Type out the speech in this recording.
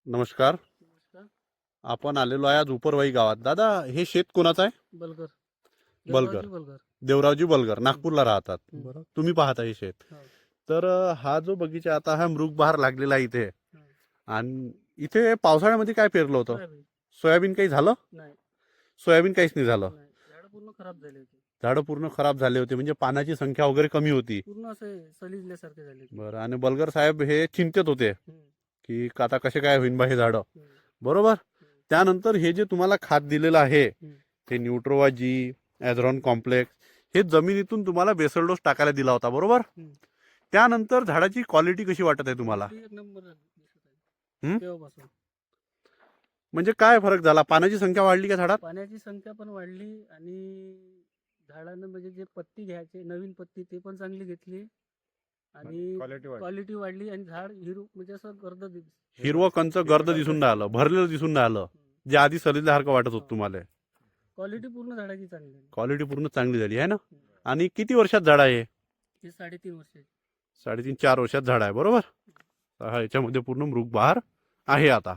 नमस्कार. नमस्कार. आपण आलेलो आहे आज उपरवाई गावात. दादा, हे शेत कोणाचं आहे? बलगर. बलगर. देवरावजी बलगर. देवरावजी बलगर नागपूरला राहतात. बरं. तुम्ही पाहता हे शेत. हो. तर हा जो बगीचा आता हा मृगबहार लागलेला आहे इथे. हो. आणि इथे पावसाळ्यामध्ये काय पेरलं होतं? सोयाबीन. सोयाबीन काही झालं? नाही. सोयाबीन काहीच नाही झालं. नाही. झाडं पूर्ण खराब झाली होती. झाडं पूर्ण खराब झाले होते, म्हणजे पानाची संख्या वगैरे कमी होती. पूर्ण असे सलिजल्यासारखे झाले होते. बरं. आणि बलगर साहेब हे चिंतेत होते हम्म. की आता कसे काय होईन बा हे झाडं. हम्म. बरोबर. त्यानंतर हे जे तुम्हाला खात दिलेलं आहे, हम्म. हे न्यूट्रोवा जी, ॲझरॉन कॉम्प्लेक्स, हे जमिनीतून तुम्हाला बेसल डोस टाकायला दिला होता. बरोबर. हम्म. त्यानंतर झाडाची क्वालिटी कशी वाटत आहे तुम्हाला? ती एक नंबर दिसत आहे. हम्म? तेव्हापासून म्हणजे काय फरक झाला? पानाची संख्या वाढली का झाडात? पाण्याची संख्या पण वाढली आणि झाडानं म्हणजे जे पत्ती घ्यायचे नवीन पत्ती ते पण चांगली घेतली आणि क्वालिटी वाढली आणि झाड हिरू म्हणजे असं गर्द हिरवं कंच गर्द दिसून राहिलं, भरलेलं दिसून राहिलं, जे आधी सरिल्यासारखं वाटत होतं तुम्हाला. क्वालिटी पूर्ण झाडाची चांगली आहे. क्वालिटी पूर्ण चांगली झाली आहे ना. आणि किती वर्षात झाड आहे? हे 3.5 वर्ष 3.5-4 वर्षात झाड आहे. बरोबर. हा, याच्यामध्ये पूर्ण मृगबहार आहे आता.